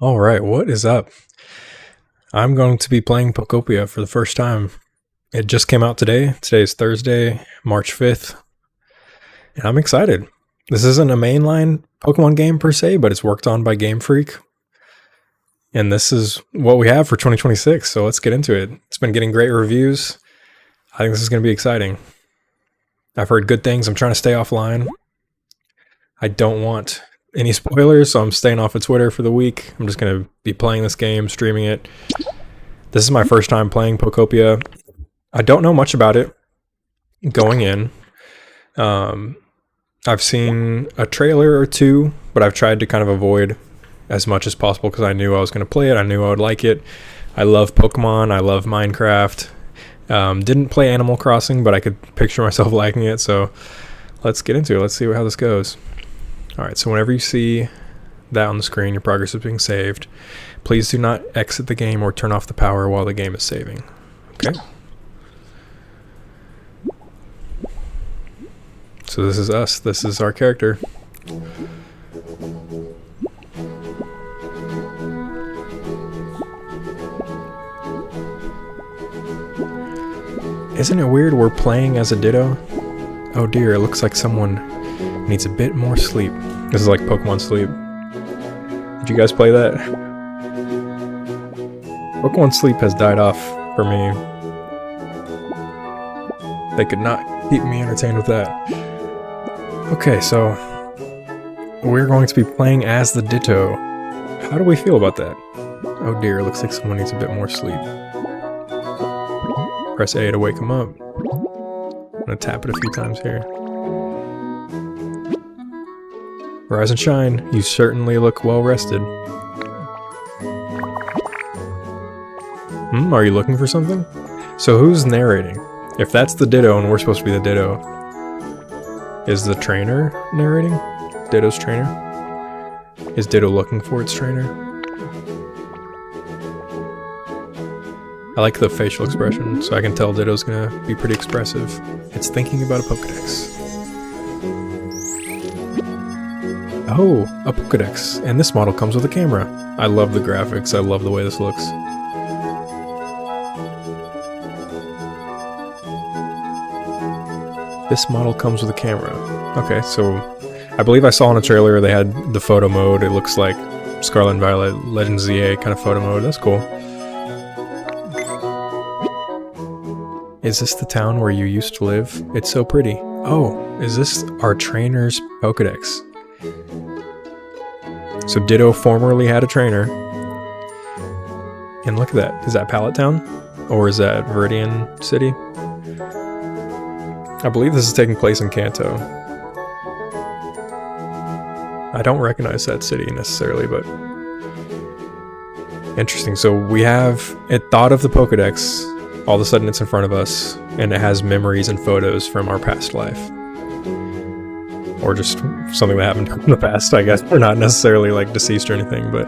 Alright, what is up? I'm going to be playing Pokopia for the first time. It just came out today. Today is Thursday, March 5th, and I'm excited. This isn't a mainline Pokemon game per se, but it's worked on by Game Freak. And this is what we have for 2026, so let's get into it. It's been getting great reviews. I think this is going to be exciting. I've heard good things. I'm trying to stay offline. I don't want any spoilers, so I'm staying off of Twitter for the week. I'm just going to be playing this game, streaming it. This is my first time playing Pokopia. I don't know much about it going in. I've seen a trailer or two, but I've tried to kind of avoid as much as possible because I knew I was going to play it. I knew I would like it. I love Pokemon. I love Minecraft. Didn't play Animal Crossing, but I could picture myself liking it. So let's get into it. Let's see how this goes. All right, so whenever you see that on the screen, your progress is being saved. Please do not exit the game or turn off the power while the game is saving. Okay. So this is us. This is our character. Isn't it weird we're playing as a Ditto? Oh dear, it looks like someone needs a bit more sleep. This is like Pokemon Sleep. Did you guys play that? Pokemon Sleep has died off for me. They could not keep me entertained with that. Okay, so we're going to be playing as the Ditto. How do we feel about that? Oh dear, it looks like someone needs a bit more sleep. Press A to wake him up. I'm gonna tap it a few times here. Rise and shine, you certainly look well rested. Are you looking for something? So who's narrating? If that's the Ditto and we're supposed to be the Ditto, is the trainer narrating? Ditto's trainer? Is Ditto looking for its trainer? I like the facial expression, so I can tell Ditto's gonna be pretty expressive. It's thinking about a Pokedex. Oh, a Pokedex. And this model comes with a camera. I love the graphics. I love the way this looks. This model comes with a camera. Okay, so I believe I saw in a trailer they had the photo mode. It looks like Scarlet and Violet, Legends ZA kind of photo mode. That's cool. Is this the town where you used to live? It's so pretty. Oh, is this our trainer's Pokedex? So Ditto formerly had a trainer. And look at that. Is that Pallet Town? Or is that Viridian City? I believe this is taking place in Kanto. I don't recognize that city necessarily, but interesting. So we have it thought of the Pokedex. All of a sudden it's in front of us, and it has memories and photos from our past life. Or just something that happened in the past, I guess. We're not necessarily like deceased or anything, but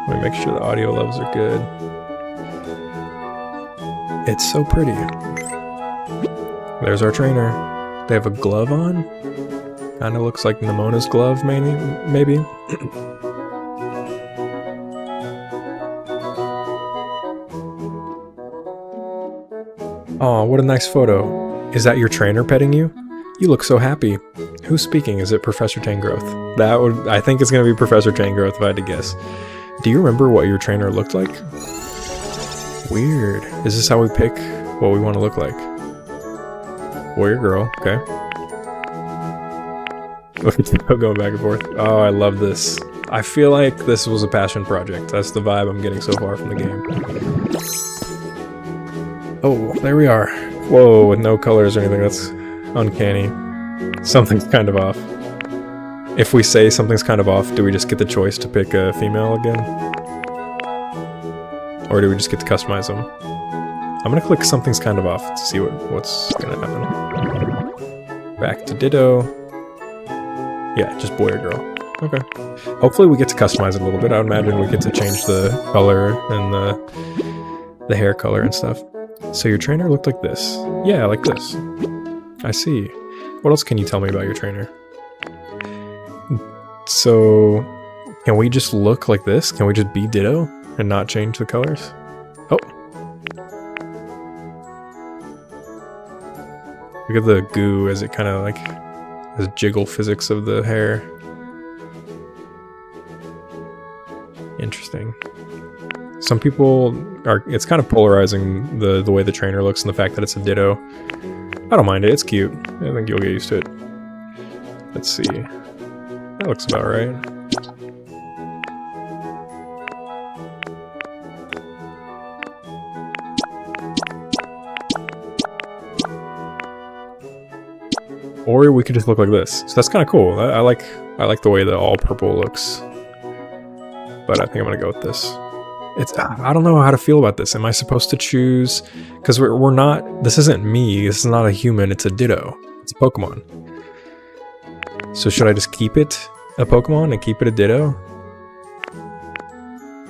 let me make sure the audio levels are good. It's so pretty. There's our trainer. They have a glove on. Kinda looks like Nemona's glove, maybe. Aw, what a nice photo. Is that your trainer petting you? You look so happy. Who's speaking? Is it Professor Tangrowth? I think it's gonna be Professor Tangrowth if I had to guess. Do you remember what your trainer looked like? Weird. Is this how we pick what we want to look like? Warrior girl, okay. Going back and forth. Oh, I love this. I feel like this was a passion project. That's the vibe I'm getting so far from the game. Oh, there we are. Whoa, with no colors or anything. That's uncanny. Something's kind of off. If we say something's kind of off, do we just get the choice to pick a female again? Or do we just get to customize them? I'm gonna click something's kind of off to see what's gonna happen. Back to Ditto. Yeah, just boy or girl. Okay. Hopefully we get to customize it a little bit. I would imagine we get to change the color and the hair color and stuff. So your trainer looked like this. Yeah, like this. I see. What else can you tell me about your trainer? So Can we just look like this? Can we just be Ditto and not change the colors? Oh. Look at the goo as it kind of like the jiggle physics of the hair. Interesting. Some people are, it's kind of polarizing the way the trainer looks and the fact that it's a Ditto. I don't mind it, it's cute. I think you'll get used to it. Let's see. That looks about right. Or we could just look like this. So that's kind of cool. I like the way the all purple looks. But I think I'm gonna go with this. I don't know how to feel about this. Am I supposed to choose? Because we're not. This isn't me. This is not a human. It's a Ditto. It's a Pokemon. So should I just keep it a Pokemon and keep it a Ditto?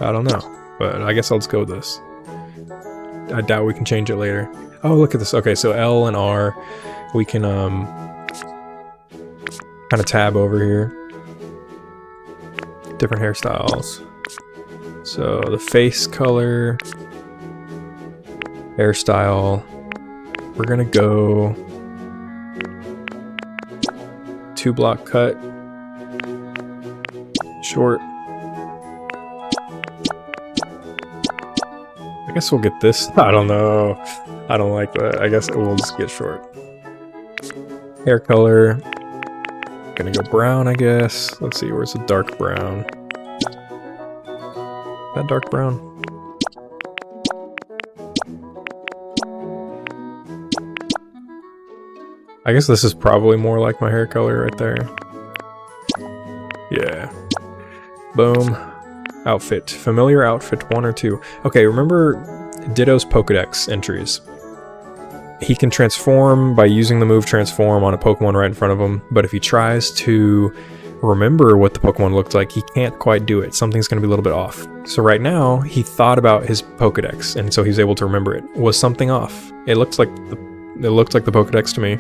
I don't know. But I guess I'll just go with this. I doubt we can change it later. Oh, look at this. Okay, so L and R, we can kind of tab over here. Different hairstyles. So the face color, hairstyle, we're gonna go 2-block cut, short. I guess we'll get this. I don't know. I don't like that. I guess we'll just get short. Hair color, gonna go brown, I guess. Let's see, where's the dark brown? That dark brown. I guess this is probably more like my hair color right there. Yeah. Boom. Outfit. Familiar outfit 1 or 2. Okay, remember Ditto's Pokedex entries. He can transform by using the move transform on a Pokemon right in front of him, but if he tries to remember what the Pokemon looked like, he can't quite do it. Something's going to be a little bit off. So right now, he thought about his Pokedex, and so he's able to remember it. Was something off? It looked like the Pokedex to me.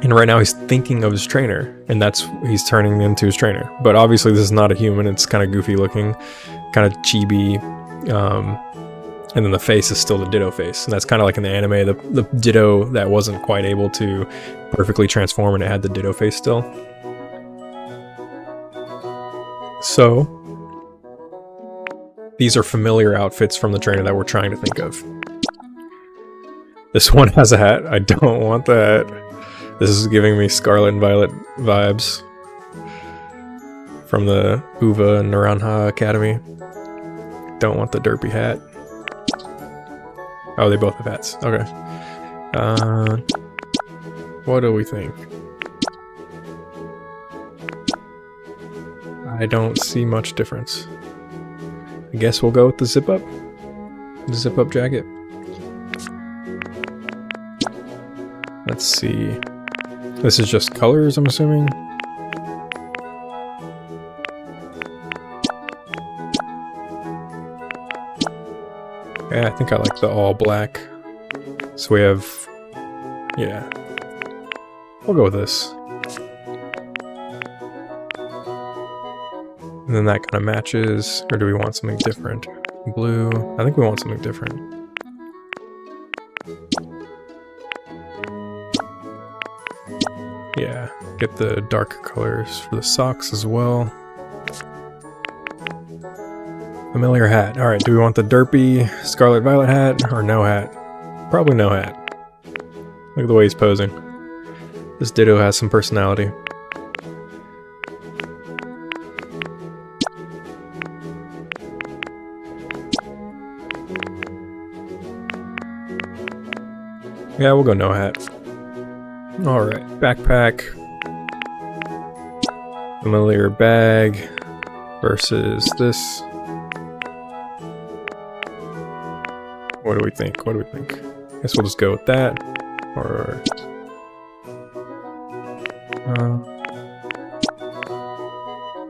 And right now he's thinking of his trainer, and he's turning into his trainer. But obviously this is not a human. It's kind of goofy looking, kind of chibi. And then the face is still the Ditto face. And that's kind of like in the anime, the Ditto that wasn't quite able to perfectly transform and it had the Ditto face still. So, these are familiar outfits from the trainer that we're trying to think of. This one has a hat. I don't want that. This is giving me Scarlet and Violet vibes from the Uva and Naranja Academy. Don't want the derpy hat. Oh, they both have hats. Okay. What do we think? I don't see much difference. I guess we'll go with the zip up. The zip up jacket. Let's see. This is just colors, I'm assuming. Yeah, I think I like the all black. So we have, yeah. We'll go with this. And then that kind of matches, or do we want something different? Blue, I think we want something different. Yeah, get the dark colors for the socks as well. Familiar hat. Alright, do we want the derpy Scarlet Violet hat or no hat? Probably no hat. Look at the way he's posing. This Ditto has some personality. Yeah, we'll go no hat. Alright, backpack. Familiar bag versus this. What do we think? What do we think? I guess we'll just go with that. Or...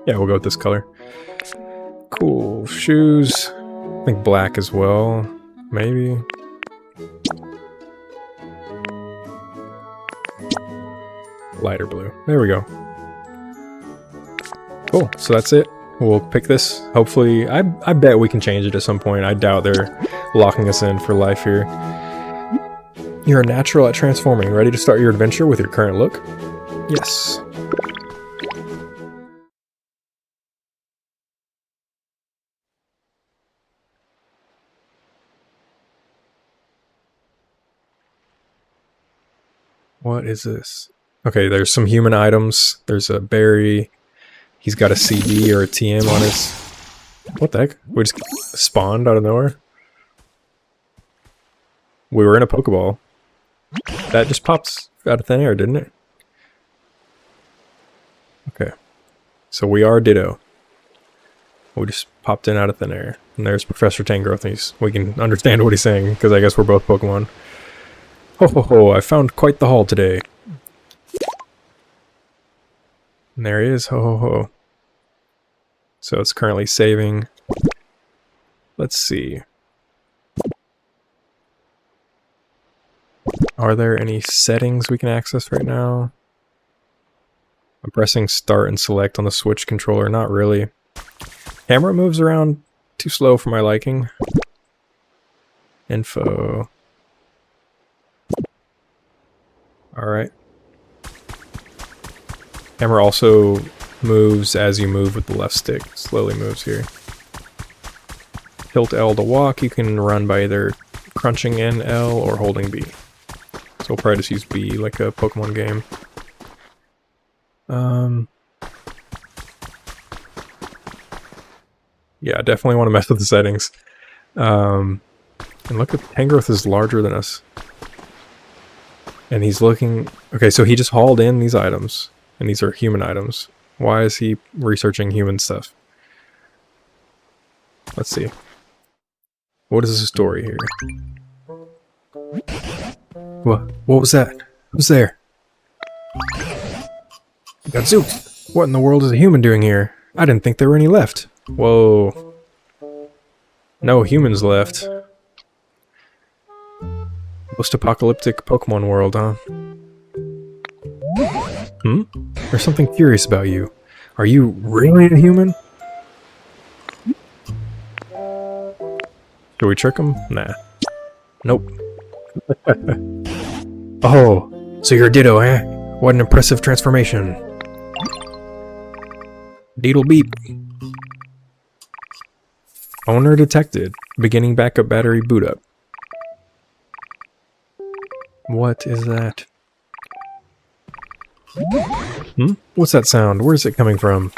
yeah, we'll go with this color. Cool. Shoes. I think black as well. Maybe. Lighter blue. There we go. Cool, so that's it. We'll pick this. Hopefully, I bet we can change it at some point. I doubt they're locking us in for life here. You're a natural at transforming. Ready to start your adventure with your current look? Yes. What is this? Okay, there's some human items. There's a berry. He's got a CD or a TM on his... What the heck? We just spawned out of nowhere? We were in a Pokeball. That just pops out of thin air, didn't it? Okay. So we are Ditto. We just popped in out of thin air. And there's Professor Tangrowth. We can understand what he's saying, because I guess we're both Pokemon. Ho ho ho, I found quite the haul today. And there he is, ho ho ho. So it's currently saving. Let's see. Are there any settings we can access right now? I'm pressing start and select on the Switch controller, not really. Camera moves around too slow for my liking. Info. Alright. Camera also moves as you move with the left stick. Slowly moves here. Tilt L to walk. You can run by either crunching in L or holding B. So we'll probably just use B like a Pokemon game. Yeah, definitely want to mess with the settings. And look, at Tangrowth is larger than us. And he's looking... Okay, so he just hauled in these items. And these are human items. Why is he researching human stuff? Let's see. What is the story here? What was that? Who's there? Gadzooks! What in the world is a human doing here? I didn't think there were any left. Whoa. No humans left. Post-apocalyptic Pokemon world, huh? Hmm? There's something curious about you. Are you really a human? Should we trick him? Nah. Nope. Oh, so you're a Ditto, eh? What an impressive transformation. Deedle beep. Owner detected. Beginning backup battery boot up. What is that? Hmm? What's that sound? Where's it coming from?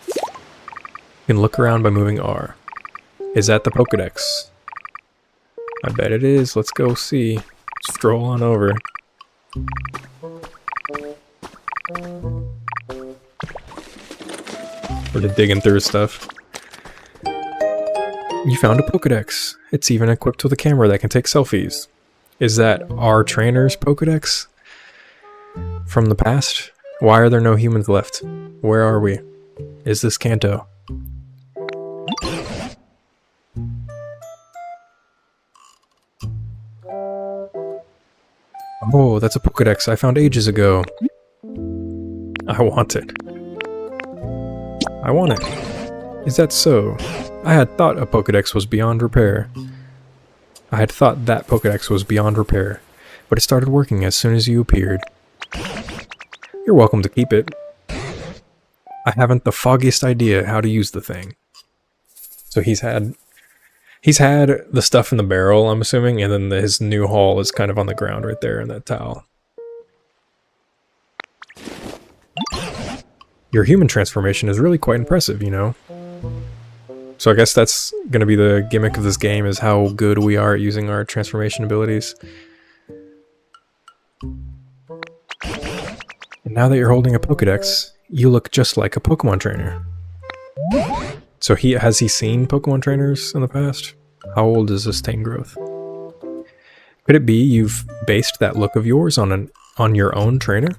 You can look around by moving R. Is that the Pokedex? I bet it is. Let's go see. Stroll on over. We're just digging through stuff. You found a Pokedex. It's even equipped with a camera that can take selfies. Is that our trainer's Pokedex? From the past? Why are there no humans left? Where are we? Is this Kanto? Oh, that's a Pokedex I found ages ago. I want it. I want it. Is that so? I had thought a Pokedex was beyond repair. I had thought that Pokedex was beyond repair, but it started working as soon as you appeared. You're welcome to keep it. I haven't the foggiest idea how to use the thing. So he's had the stuff in the barrel, I'm assuming, and then his new haul is kind of on the ground right there in that towel. Your human transformation is really quite impressive, you know? So I guess that's going to be the gimmick of this game, is how good we are at using our transformation abilities. And now that you're holding a Pokedex, you look just like a Pokemon trainer. So has he seen Pokemon trainers in the past? How old is this Tangrowth? Could it be you've based that look of yours on your own trainer?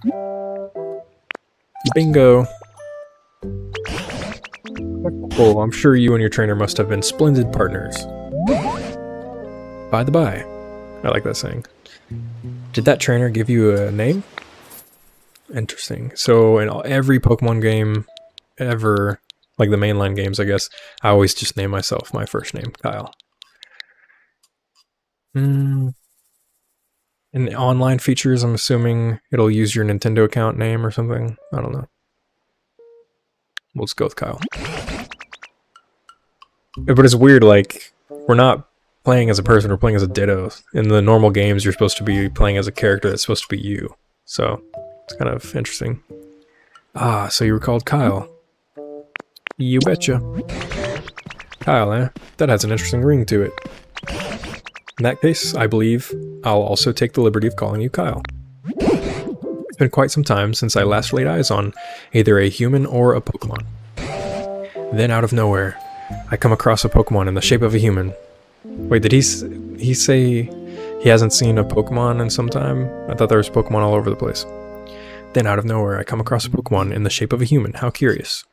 Bingo! Oh, I'm sure you and your trainer must have been splendid partners. By the by. I like that saying. Did that trainer give you a name? Interesting. So in every Pokemon game, ever, like the mainline games, I guess, I always just name myself my first name, Kyle. In the online features, I'm assuming it'll use your Nintendo account name or something. I don't know. We'll just go with Kyle. But it's weird, like, we're not playing as a person, we're playing as a Ditto. In the normal games, you're supposed to be playing as a character that's supposed to be you. So, it's kind of interesting. Ah, so you were called Kyle. You betcha. Kyle, eh? That has an interesting ring to it. In that case, I believe I'll also take the liberty of calling you Kyle. It's been quite some time since I last laid eyes on either a human or a Pokemon. Then out of nowhere, I come across a Pokemon in the shape of a human. Wait, did he say he hasn't seen a Pokemon in some time? I thought there was Pokemon all over the place. Then out of nowhere, I come across a Pokemon in the shape of a human. How curious.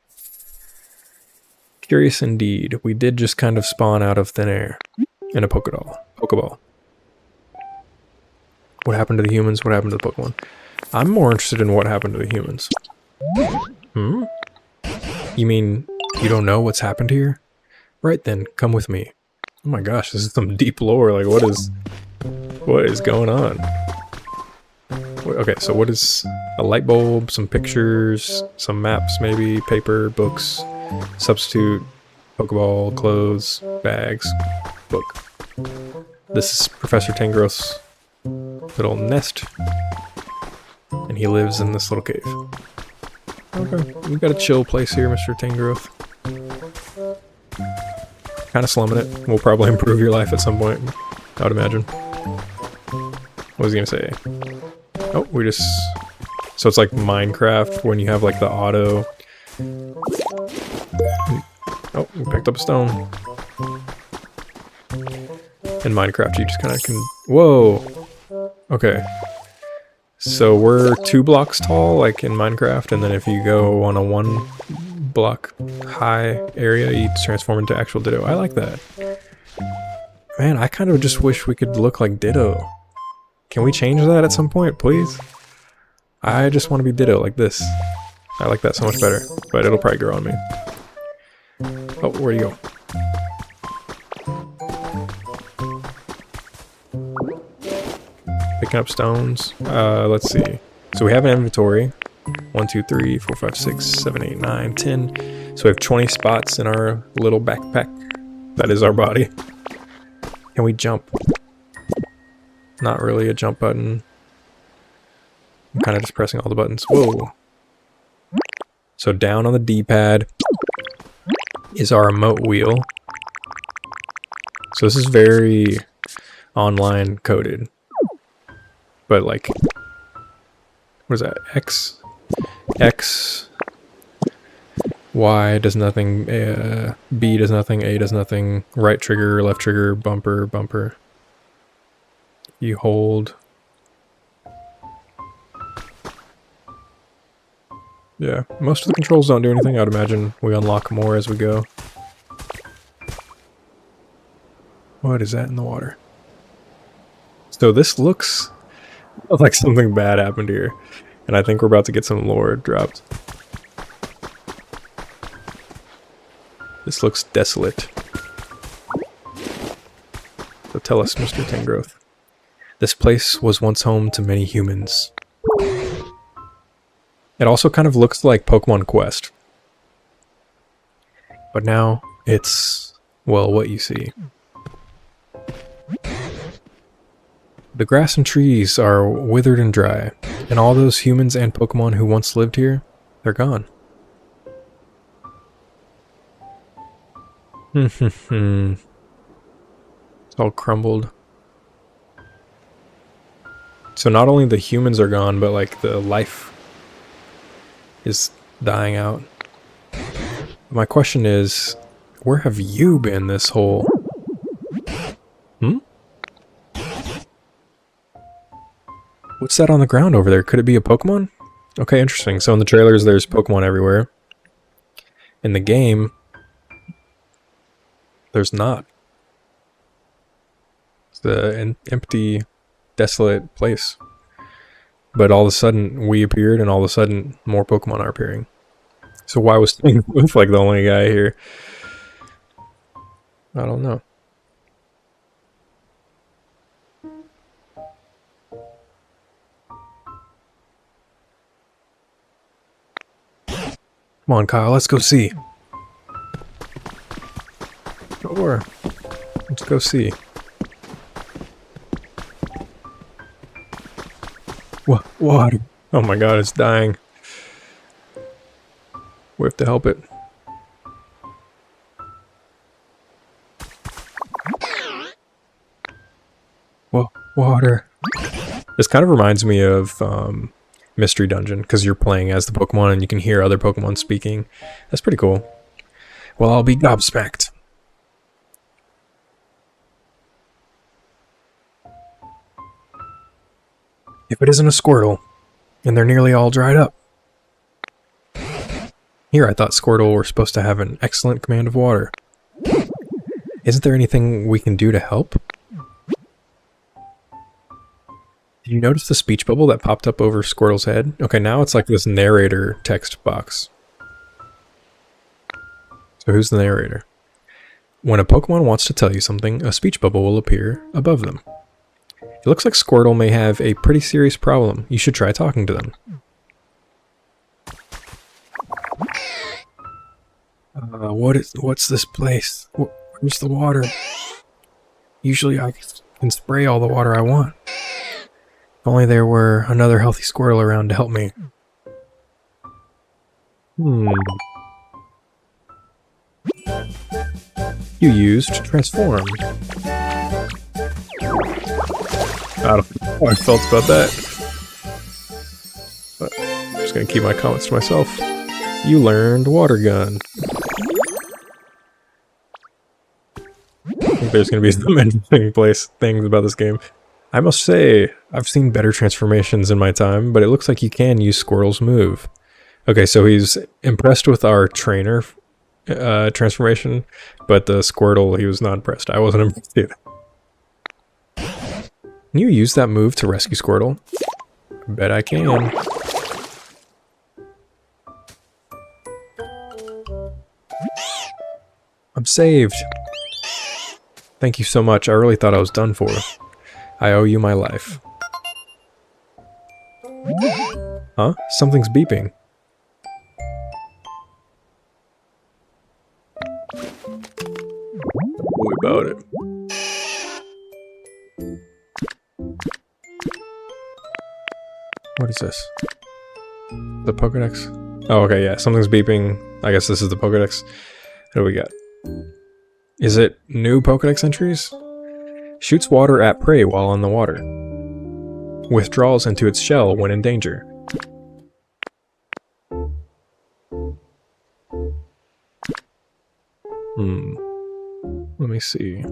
Curious indeed. We did just kind of spawn out of thin air in a Pokeball. What happened to the humans? What happened to the Pokemon? I'm more interested in what happened to the humans. Hmm? You mean you don't know what's happened here? Right then, come with me. Oh my gosh, this is some deep lore. Like, what is going on? Okay, so what is a light bulb, some pictures, some maps maybe, paper, books, substitute, Pokeball, clothes, bags, book. This is Professor Tangrowth's little nest, and he lives in this little cave. Okay, we've got a chill place here, Mr. Tangrowth. Kind of slumming it. We'll probably improve your life at some point, I would imagine. What was he gonna say? Oh, we just... So it's like Minecraft when you have like the auto... Oh, we picked up a stone. In Minecraft you just kind of can... Whoa! Okay. So we're 2 blocks tall, like in Minecraft, and then if you go on a 1 block high area, you transform into actual Ditto. I like that. Man, I kind of just wish we could look like Ditto. Can we change that at some point, please? I just want to be Ditto like this. I like that so much better, but it'll probably grow on me. Oh, where'd you go? Picking up stones. Let's see. So we have an inventory. 1, 2, 3, 4, 5, 6, 7, 8, 9, 10. So we have 20 spots in our little backpack. That is our body. Can we jump? Not really a jump button. I'm kind of just pressing all the buttons. Whoa. So down on the D-pad is our remote wheel. So this is very online coded. But like, what is that? X, Y does nothing, B does nothing, A does nothing, right trigger, left trigger, bumper, bumper. You hold. Yeah, most of the controls don't do anything. I would imagine we unlock more as we go. What is that in the water? So this looks like something bad happened here. And I think we're about to get some lore dropped. This looks desolate. So tell us, Mr. Tangrowth. This place was once home to many humans. It also kind of looks like Pokemon Quest. But now, it's, well, what you see. The grass and trees are withered and dry, and all those humans and Pokemon who once lived here, they're gone. It's all crumbled. So not only the humans are gone, but like the life is dying out. My question is, where have you been this whole... What's that on the ground over there? Could it be a Pokemon? Okay, interesting. So in the trailers, there's Pokemon everywhere. In the game, there's not. It's an empty, desolate place. But all of a sudden, we appeared, and all of a sudden, more Pokemon are appearing. So why was Wolf like the only guy here? I don't know. Come on, Kyle, let's go see. Sure. Let's go see. What? Water. Oh my god, it's dying. We have to help it. Whoa, water. This kind of reminds me of Mystery Dungeon, because you're playing as the Pokemon and you can hear other Pokemon speaking. That's pretty cool. Well, I'll be gobsmacked. If it isn't a Squirtle, and they're nearly all dried up. Here I thought Squirtle were supposed to have an excellent command of water. Isn't there anything we can do to help? Did you notice the speech bubble that popped up over Squirtle's head? Okay, now it's like this narrator text box. So who's the narrator? When a Pokemon wants to tell you something, a speech bubble will appear above them. It looks like Squirtle may have a pretty serious problem. You should try talking to them. What's this place? Where's the water? Usually I can spray all the water I want. If only there were another healthy Squirtle around to help me. You used Transform. I don't know how I felt about that. But I'm just gonna keep my comments to myself. You learned Water Gun. I think there's gonna be some interesting things about this game. I must say, I've seen better transformations in my time, but it looks like you can use Squirtle's move. Okay, so he's impressed with our trainer transformation, but the Squirtle, he was not impressed. I wasn't impressed either. Can you use that move to rescue Squirtle? I bet I can. I'm saved. Thank you so much. I really thought I was done for. I owe you my life. Huh? Something's beeping. Don't worry about it. What is this? The Pokedex? Oh, okay, yeah. Something's beeping. I guess this is the Pokedex. What do we got? Is it new Pokedex entries? Shoots water at prey while on the water. Withdraws into its shell when in danger. Let me see.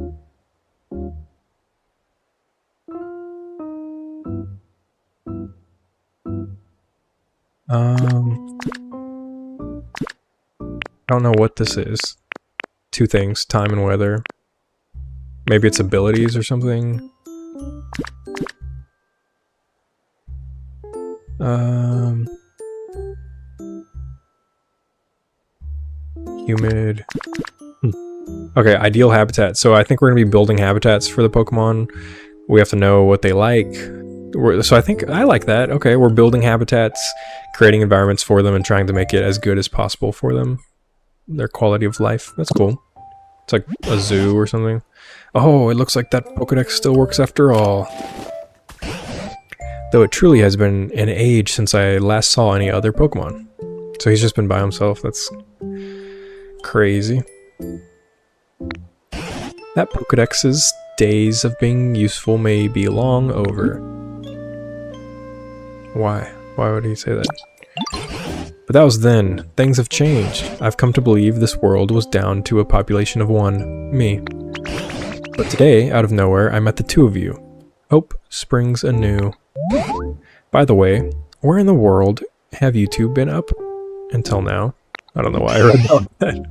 I don't know what this is. Two things, time and weather. Maybe it's abilities or something. Humid. Okay, ideal habitat. So I think we're going to be building habitats for the Pokemon. We have to know what they like. So I think I like that. Okay, we're building habitats, creating environments for them, and trying to make it as good as possible for them. Their quality of life. That's cool. It's like a zoo or something. Oh, it looks like that Pokedex still works after all. Though it truly has been an age since I last saw any other Pokemon. So he's just been by himself. That's crazy. That Pokedex's days of being useful may be long over. Why? Why would he say that? But that was then. Things have changed. I've come to believe this world was down to a population of one, me. But today, out of nowhere, I met the two of you. Hope springs anew. By the way, where in the world have you two been up until now? I don't know why I read that.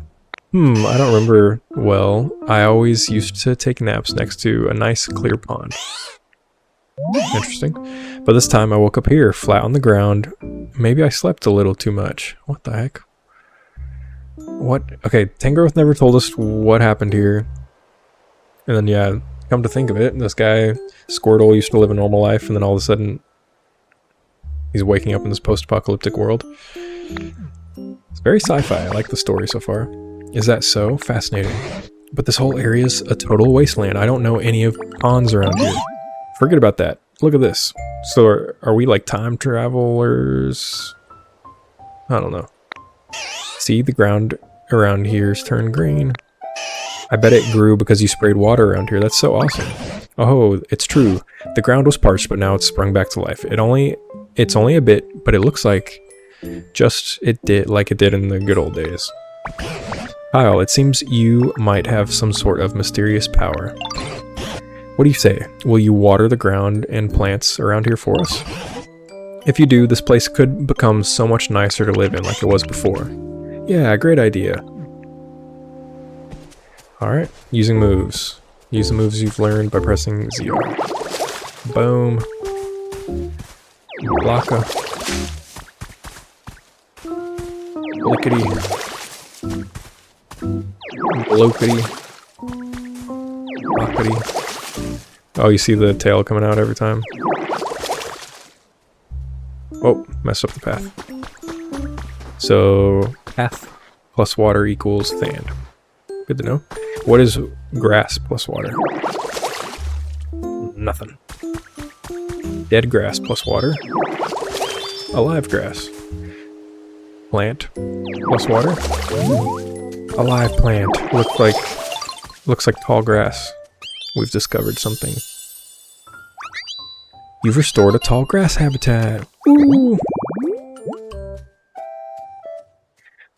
I don't remember well. I always used to take naps next to a nice clear pond. Interesting. But this time I woke up here, flat on the ground. Maybe I slept a little too much. What the heck? What? Okay, Tangrowth never told us what happened here. And then, yeah, come to think of it, this guy, Squirtle, used to live a normal life, and then all of a sudden, he's waking up in this post-apocalyptic world. It's very sci-fi. I like the story so far. Is that so? Fascinating. But this whole area is a total wasteland. I don't know any of ponds around here. Forget about that. Look at this. So are we like time travelers? I don't know. See, the ground around here's turned green. I bet it grew because you sprayed water around here. That's so awesome. Oh, it's true. The ground was parched, but now it's sprung back to life. It's only a bit, but it looks like it did in the good old days. Kyle, it seems you might have some sort of mysterious power. What do you say? Will you water the ground and plants around here for us? If you do, this place could become so much nicer to live in like it was before. Yeah, great idea. Alright, using moves. Use the moves you've learned by pressing ZR. Boom. Blocka. Blickety. Blokety. Blockety. Oh, you see the tail coming out every time? Oh, messed up the path. So, path plus water equals sand. Good to know. What is grass plus water? Nothing. Dead grass plus water. Alive grass. Plant plus water. Alive plant. Looks like tall grass. We've discovered something. You've restored a tall grass habitat. Ooh.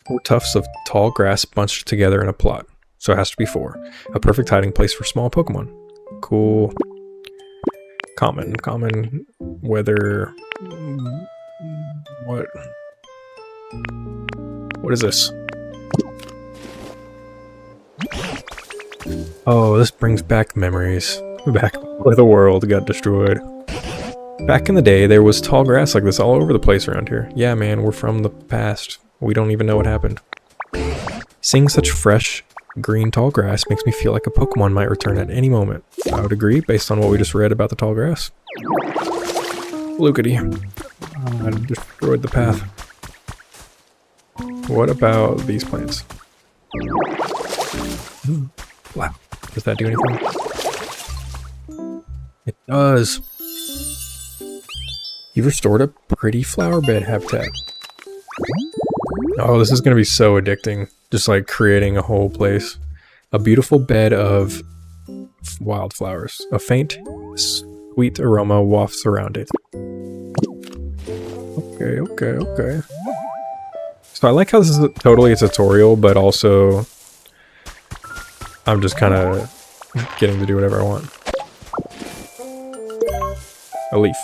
4 tufts of tall grass bunched together in a plot. So it has to be 4. A perfect hiding place for small Pokemon. Cool. Common, weather. What is this? Oh, this brings back memories. Back where the world got destroyed. Back in the day, there was tall grass like this all over the place around here. Yeah, man, we're from the past. We don't even know what happened. Seeing such fresh, green tall grass makes me feel like a Pokemon might return at any moment. I would agree, based on what we just read about the tall grass. Lookity. I destroyed the path. What about these plants? Wow. Does that do anything? It does. You've restored a pretty flower bed habitat. Oh, this is going to be so addicting. Just like creating a whole place. A beautiful bed of wildflowers. A faint, sweet aroma wafts around it. Okay. So I like how this is totally a tutorial, but also I'm just kind of getting to do whatever I want. A leaf.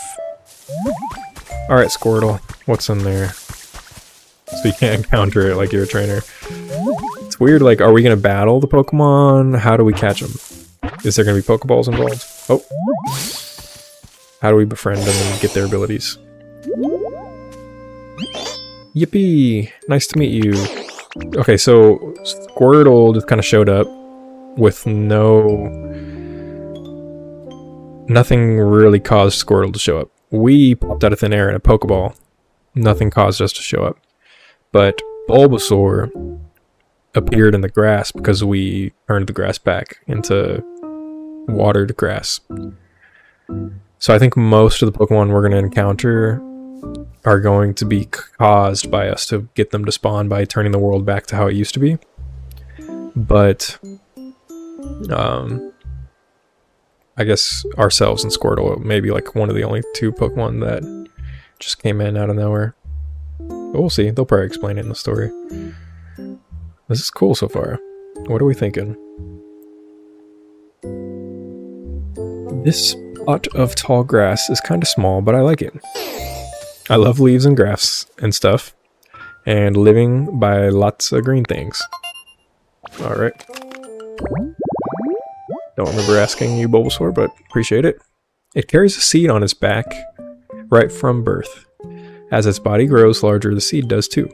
Alright, Squirtle. What's in there? So you can't encounter it like you're a trainer. It's weird, like, are we going to battle the Pokemon? How do we catch them? Is there going to be Pokeballs involved? Oh. How do we befriend them and get their abilities? Yippee! Nice to meet you. Okay, so Squirtle just kind of showed up with nothing really caused Squirtle to show up. We popped out of thin air in a Pokeball. Nothing caused us to show up. But Bulbasaur appeared in the grass because we turned the grass back into watered grass. So I think most of the Pokemon we're going to encounter are going to be caused by us to get them to spawn by turning the world back to how it used to be. But I guess ourselves and Squirtle may be like one of the only 2 Pokemon that just came in out of nowhere. But we'll see. They'll probably explain it in the story. This is cool so far. What are we thinking? This plot of tall grass is kind of small, but I like it. I love leaves and grass and stuff. And living by lots of green things. Alright. Don't remember asking you, Bulbasaur, but appreciate it. It carries a seed on its back right from birth. As its body grows larger, the seed does too.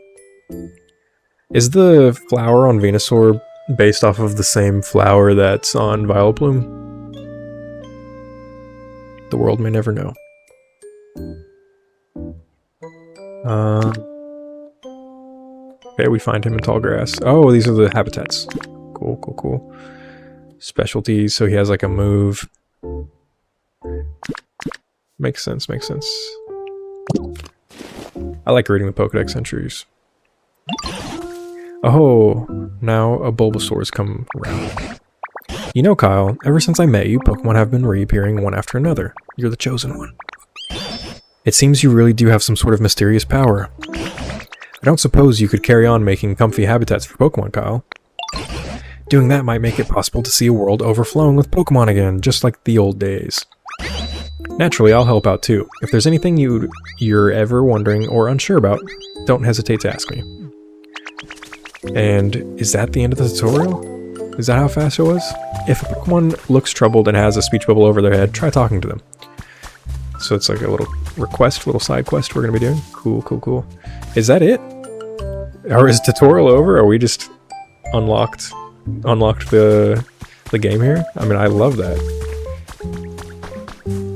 Is the flower on Venusaur based off of the same flower that's on Vileplume? The world may never know. Okay, we find him in tall grass. Oh, these are the habitats. Cool, cool, cool. Specialties, so he has like a move. Makes sense, makes sense. I like reading the Pokedex entries. Oh, now a Bulbasaur's come around. You know, Kyle, ever since I met you, Pokemon have been reappearing one after another. You're the chosen one. It seems you really do have some sort of mysterious power. I don't suppose you could carry on making comfy habitats for Pokemon, Kyle. Doing that might make it possible to see a world overflowing with Pokemon again, just like the old days. Naturally, I'll help out too. If there's anything you're ever wondering or unsure about, don't hesitate to ask me. And is that the end of the tutorial? Is that how fast it was? If a Pokemon looks troubled and has a speech bubble over their head, try talking to them. So it's like a little request, little side quest we're going to be doing. Cool, cool, cool. Is that it? Or is tutorial over? Or we just unlocked the game here? I mean, I love that.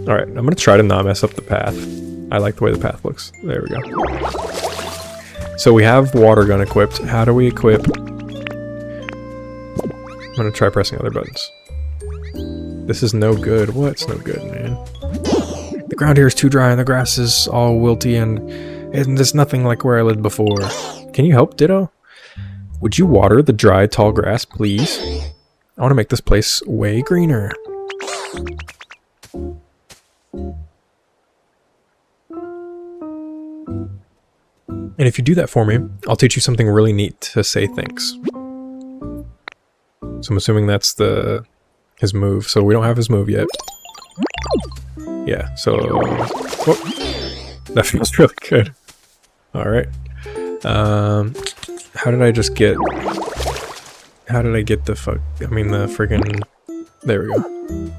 Alright, I'm going to try to not mess up the path. I like the way the path looks. There we go. So we have water gun equipped. How do we equip? I'm going to try pressing other buttons. This is no good. What's no good, man? The ground here is too dry and the grass is all wilty and there's nothing like where I lived before. Can you help, Ditto? Would you water the dry, tall grass, please? I want to make this place way greener. And if you do that for me, I'll teach you something really neat to say thanks. So I'm assuming that's his move. So we don't have his move yet. Yeah, so... whoop. That feels really good. Alright. How did I just get... How did I get the fuck... I mean the friggin... There we go.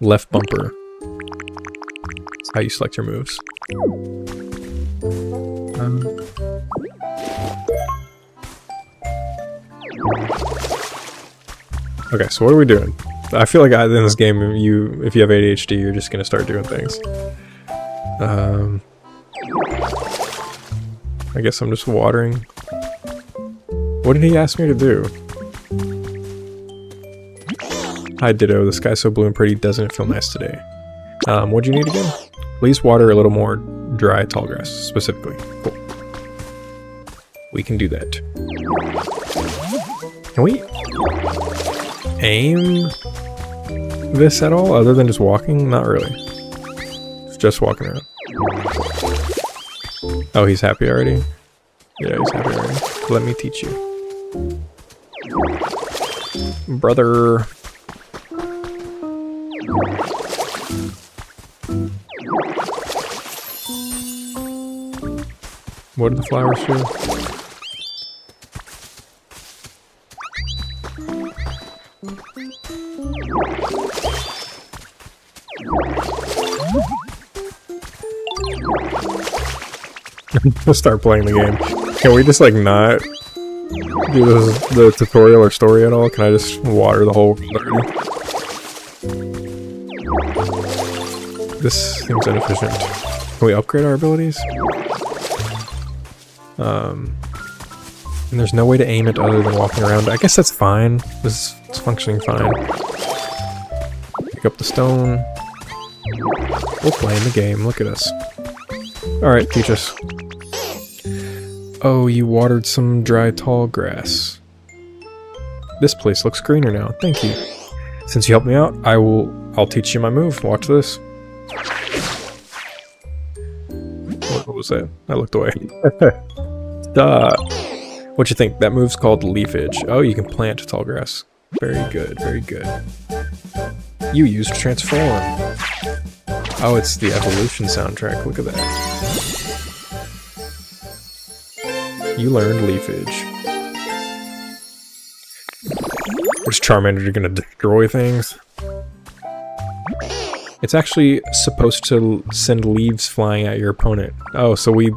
Left bumper. That's how you select your moves. Okay, so what are we doing? I feel like in this game, if you have ADHD, you're just gonna start doing things. I guess I'm just watering. What did he ask me to do? Hi Ditto, the sky's so blue and pretty, doesn't it feel nice today? What'd you need again? Please water a little more dry tall grass, specifically. Cool. We can do that. Can we aim this at all, other than just walking? Not really. It's just walking around. Oh, he's happy already? Yeah, he's happy already. Let me teach you. Brother. What did the flowers do? Let's start playing the game. Can we just like not do the tutorial or story at all? Can I just water the whole world already? This seems inefficient. Can we upgrade our abilities? And there's no way to aim it other than walking around. I guess that's fine. This is functioning fine. Pick up the stone. We'll play in the game. Look at us. Alright, teach us. Oh, you watered some dry tall grass. This place looks greener now. Thank you. Since you helped me out, I'll teach you my move. Watch this. What was that? I looked away. Duh. What you think? That move's called leafage. Oh, you can plant tall grass. Very good, very good. You used transform. Oh, it's the evolution soundtrack. Look at that. You learned leafage. Which Charmander are gonna destroy things? It's actually supposed to send leaves flying at your opponent. Oh, so we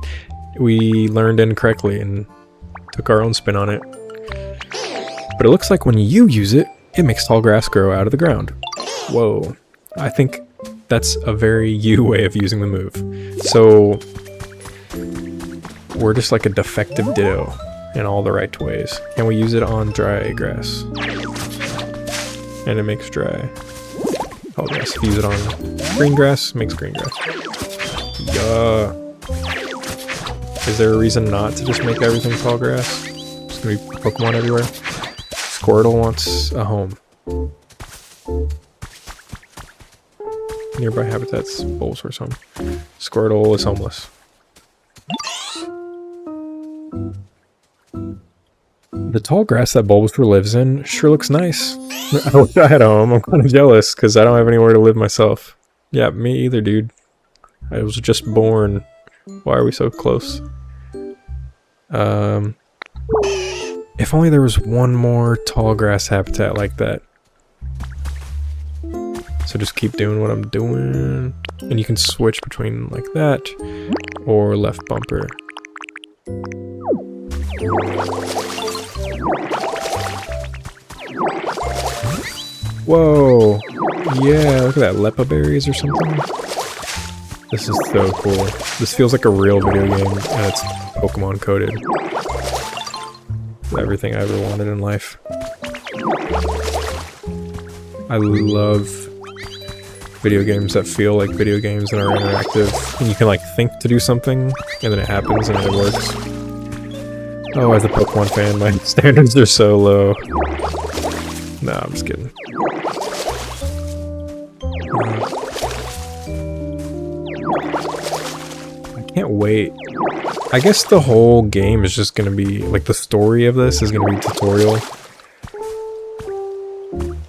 learned incorrectly and took our own spin on it. But it looks like when you use it, it makes tall grass grow out of the ground. Whoa. I think that's a very you way of using the move. So we're just like a defective Ditto in all the right ways. Can we use it on dry grass? And it makes dry tall grass. If you use it on green grass, it makes green grass. Yeah. Is there a reason not to just make everything tall grass? There's gonna be Pokemon everywhere. Squirtle wants a home. Nearby habitats, Bulbasaur's home. Squirtle is homeless. The tall grass that Bulbasaur lives in sure looks nice. I wish I had a home. I'm kind of jealous because I don't have anywhere to live myself. Yeah, me either, dude. I was just born. Why are we so close? If only there was one more tall grass habitat like that. So just keep doing what I'm doing. And you can switch between like that or left bumper. Whoa! Yeah, look at that, Lepa berries or something. This is so cool. This feels like a real video game, and it's Pokemon coded. Everything I ever wanted in life. I love video games that feel like video games and are interactive. And you can like think to do something, and then it happens and it works. Oh, as a Pokemon fan, my standards are so low. Nah, I'm just kidding. I can't wait. I guess the whole game is just gonna be, like, the story of this is gonna be tutorial.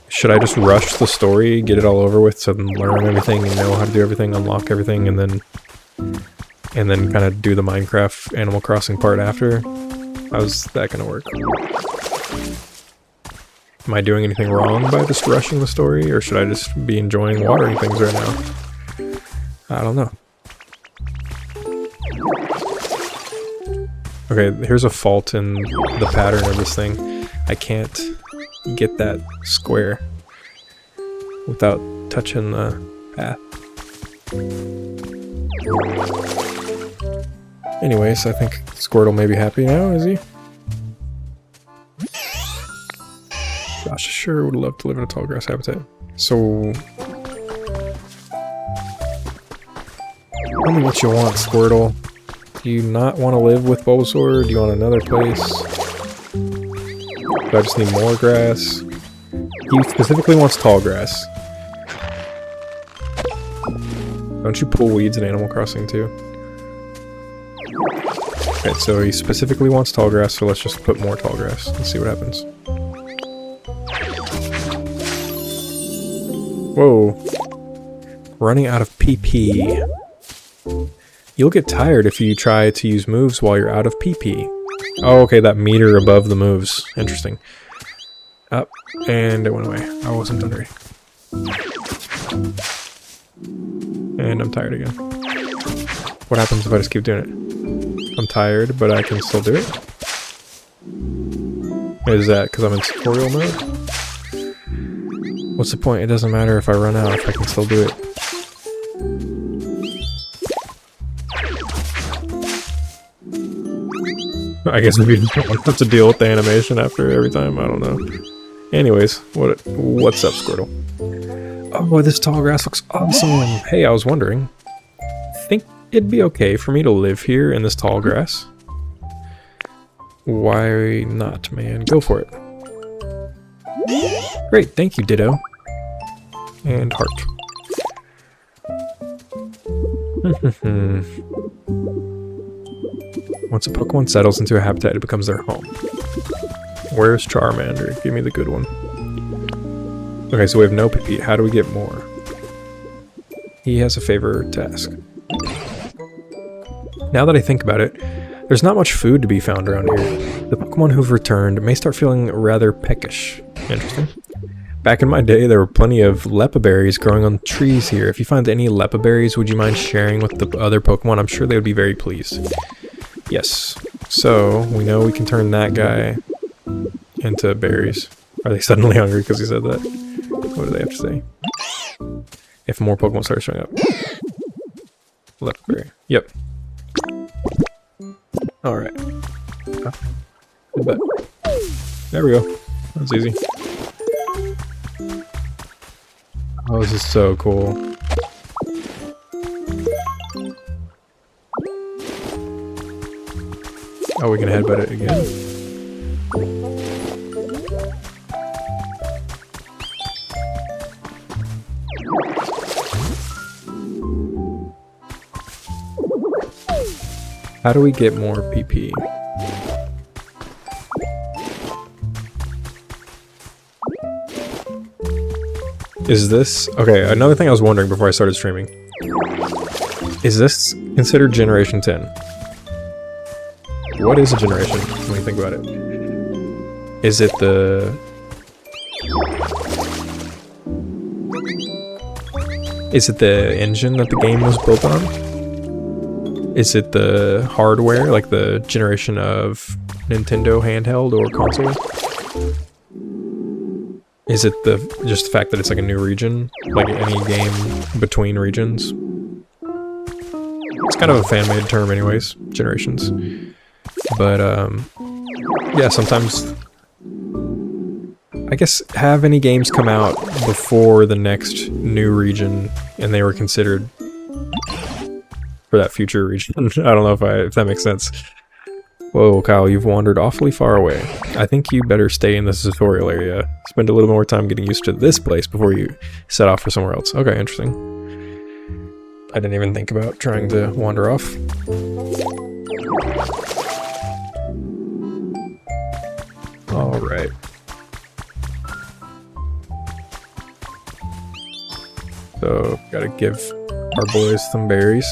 Should I just rush the story, get it all over with, so then learn everything and know how to do everything, unlock everything, and then kind of do the Minecraft Animal Crossing part after? How's that gonna work? Am I doing anything wrong by just rushing the story, or should I just be enjoying watering things right now? I don't know. Okay, here's a fault in the pattern of this thing. I can't get that square without touching the path. Anyways, I think Squirtle may be happy now, is he? Gosh, I sure would love to live in a tall grass habitat. So... tell me what you want, Squirtle. Do you not want to live with Bulbasaur? Do you want another place? Do I just need more grass? He specifically wants tall grass. Don't you pull weeds in Animal Crossing too? Okay, so he specifically wants tall grass, so let's just put more tall grass and see what happens. Whoa. Running out of PP. You'll get tired if you try to use moves while you're out of PP. Oh, okay, that meter above the moves. Interesting. Up, and it went away. I wasn't done ready. And I'm tired again. What happens if I just keep doing it? I'm tired, but I can still do it? Is that because I'm in tutorial mode? What's the point? It doesn't matter if I run out, if I can still do it. I guess maybe you don't have to deal with the animation after every time, I don't know. Anyways, what's up, Squirtle? Oh, this tall grass looks awesome! Hey, I was wondering, think it'd be okay for me to live here in this tall grass? Why not, man? Go for it. Great, thank you, Ditto. And heart. Once a Pokemon settles into a habitat, it becomes their home. Where's Charmander? Give me the good one. Okay, so we have no PP. How do we get more? He has a favor to ask. Now that I think about it, there's not much food to be found around here. The Pokemon who've returned may start feeling rather peckish. Interesting. Back in my day, there were plenty of Lepa berries growing on trees here. If you find any Lepa berries, would you mind sharing with the other Pokemon? I'm sure they would be very pleased. Yes. So, we know we can turn that guy into berries. Are they suddenly hungry because he said that? What do they have to say? If more Pokemon start showing up. Left berry. Yep. Alright. There we go. That's easy. Oh, this is so cool. Oh, we can headbutt it again. How do we get more PP? Is this... Okay, another thing I was wondering before I started streaming. Is this considered Generation 10? What is a generation when you think about it? Is it the... Is it the engine that the game was built on? Is it the hardware, like the generation of Nintendo handheld or console? Is it just the fact that it's like a new region? Like any game between regions? It's kind of a fan-made term anyways, generations. But, yeah, sometimes... I guess, have any games come out before the next new region and they were considered for that future region? I don't know if that makes sense. Whoa, Kyle, you've wandered awfully far away. I think you better stay in this tutorial area. Spend a little more time getting used to this place before you set off for somewhere else. Okay, interesting. I didn't even think about trying to wander off. Alright. So, gotta give our boys some berries.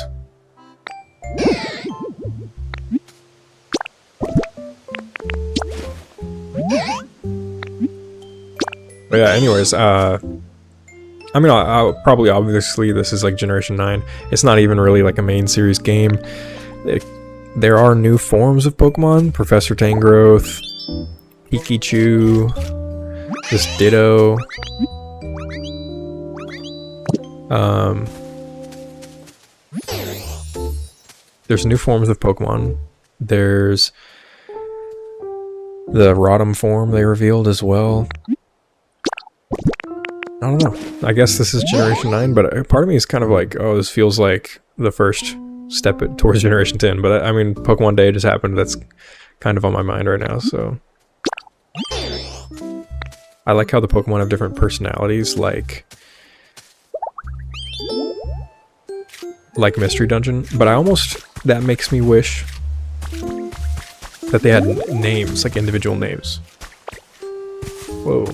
But yeah, anyways, I mean, I'll probably, obviously, this is like Generation 9. It's not even really like a main series game. There are new forms of Pokemon. Professor Tangrowth, Pikachu, this Ditto. There's new forms of Pokemon. There's the Rotom form they revealed as well. I don't know. I guess this is Generation 9, but part of me is kind of like, oh, this feels like the first step towards Generation 10. But I mean, Pokemon Day just happened. That's kind of on my mind right now, so... I like how the Pokemon have different personalities, like Mystery Dungeon, but that makes me wish that they had names, like individual names. Whoa.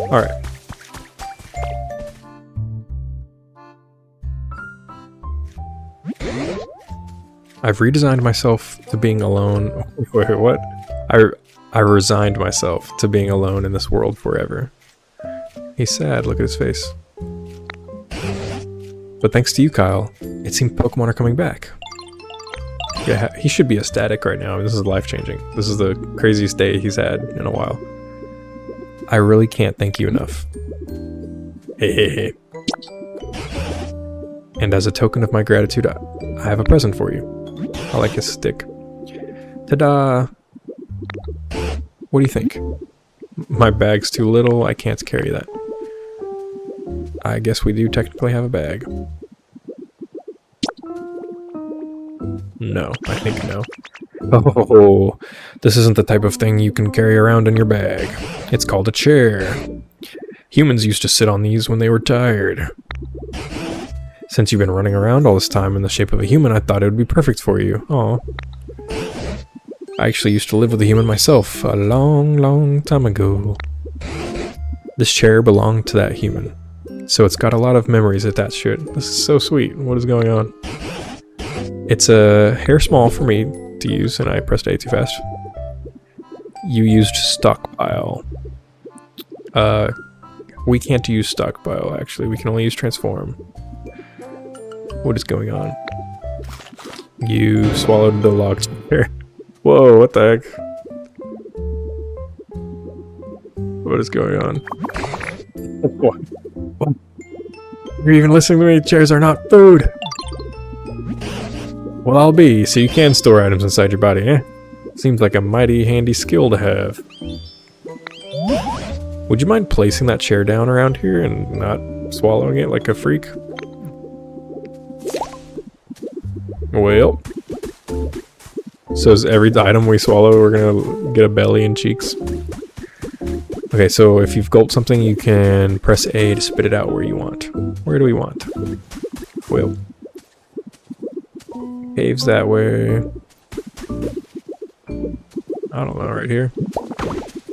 Alright. I've redesigned myself to being alone. Wait, what? I resigned myself to being alone in this world forever. He's sad, look at his face. But thanks to you, Kyle, it seems Pokemon are coming back. Yeah, he should be ecstatic right now. This is life-changing. This is the craziest day he's had in a while. I really can't thank you enough. Hey, hey, hey. And as a token of my gratitude, I have a present for you. I like his stick. Ta-da! What do you think? My bag's too little, I can't carry that. I guess we do technically have a bag. No, I think no. Oh, this isn't the type of thing you can carry around in your bag. It's called a chair. Humans used to sit on these when they were tired. Since you've been running around all this time in the shape of a human, I thought it would be perfect for you. Aw. I actually used to live with a human myself a long, long time ago. This chair belonged to that human, so it's got a lot of memories attached to it. This is so sweet. What is going on? It's a hair small for me to use, and I pressed A too fast. You used stockpile. We can't use stockpile, actually. We can only use transform. What is going on? You swallowed the log chair. Whoa, what the heck? What is going on? What? You're even listening to me? Chairs are not food! Well, I'll be, so you can store items inside your body, eh? Seems like a mighty handy skill to have. Would you mind placing that chair down around here and not swallowing it like a freak? Well. So is every item we swallow, we're gonna get a belly and cheeks? Okay, so if you've gulped something, you can press A to spit it out where you want. Where do we want? Well. Caves that way. I don't know, right here.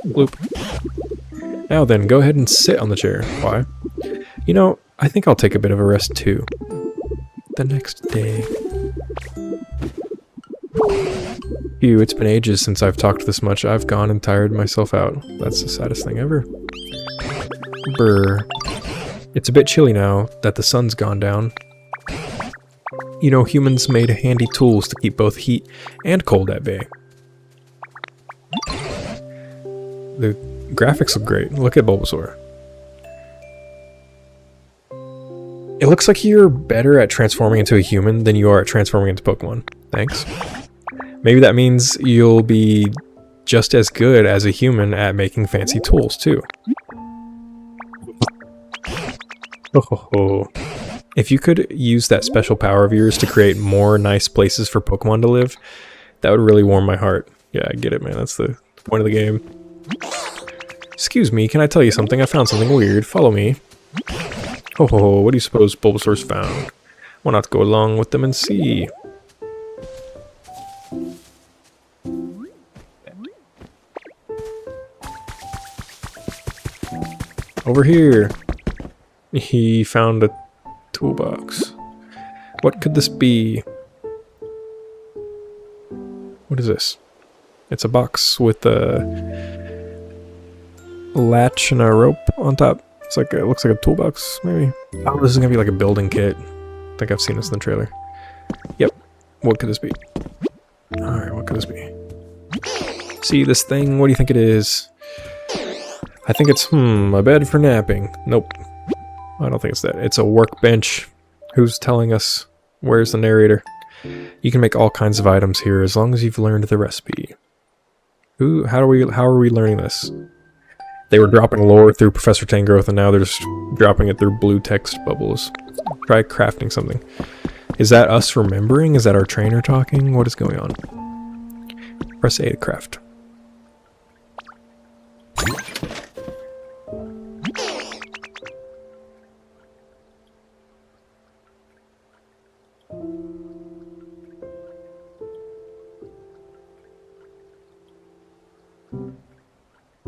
Bloop. Now then, go ahead and sit on the chair. Why? You know, I think I'll take a bit of a rest too. The next day. Phew, it's been ages since I've talked this much. I've gone and tired myself out. That's the saddest thing ever. Brr. It's a bit chilly now that the sun's gone down. You know, humans made handy tools to keep both heat and cold at bay. The graphics look great. Look at Bulbasaur. It looks like you're better at transforming into a human than you are at transforming into Pokemon. Thanks. Maybe that means you'll be just as good as a human at making fancy tools, too. Oh. If you could use that special power of yours to create more nice places for Pokemon to live, that would really warm my heart. Yeah, I get it, man. That's the point of the game. Excuse me, can I tell you something? I found something weird. Follow me. Oh, what do you suppose Bulbasaur's found? Why not go along with them and see? Over here. He found a toolbox. What could this be? What is this? It's a box with a latch and a rope on top. It's like it looks like a toolbox, maybe. Oh, this is gonna be like a building kit. I think I've seen this in the trailer. Yep. What could this be? Alright, what could this be? See this thing? What do you think it is? I think it's, a bed for napping. Nope. I don't think it's that. It's a workbench. Who's telling us? Where's the narrator? You can make all kinds of items here as long as you've learned the recipe. How are we learning this? They were dropping lore through Professor Tangrowth and now they're just dropping it through blue text bubbles. Try crafting something. Is that us remembering? Is that our trainer talking? What is going on? Press A to craft.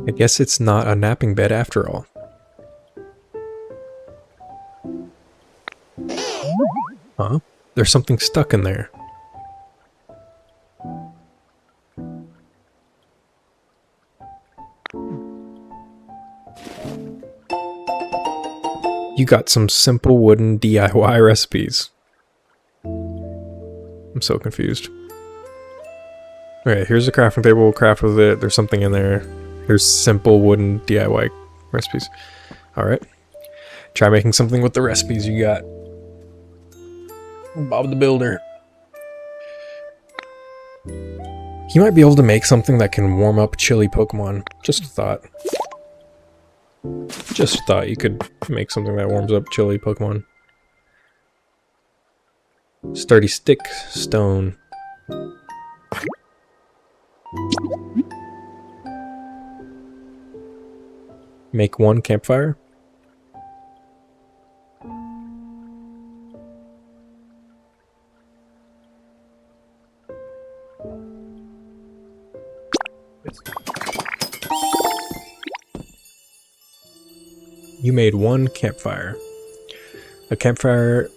I guess it's not a napping bed after all. Huh? There's something stuck in there. You got some simple wooden DIY recipes. I'm so confused. Okay, here's the crafting table. We'll craft with it. There's something in there. There's simple wooden DIY recipes. Alright. Try making something with the recipes you got. Bob the Builder. You might be able to make something that can warm up chilly Pokemon. Just a thought. Just a thought you could make something that warms up chilly Pokemon. Sturdy stick, stone. Make one campfire. You made one campfire. A campfire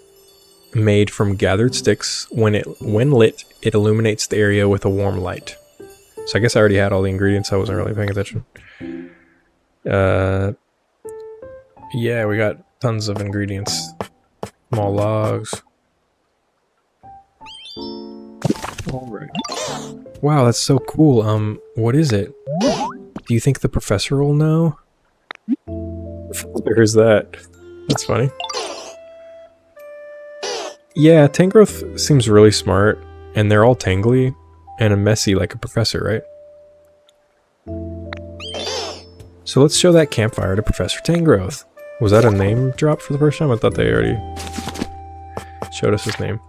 made from gathered sticks. When lit, it illuminates the area with a warm light. So I guess I already had all the ingredients. I wasn't really paying attention. Yeah, we got tons of ingredients. Small logs. Alright. Wow, that's so cool. What is it? Do you think the professor will know? There's that. That's funny. Yeah, Tangrowth seems really smart, and they're all tangly and messy like a professor, right? So let's show that campfire to Professor Tangrowth. Was that a name drop for the first time? I thought they already showed us his name.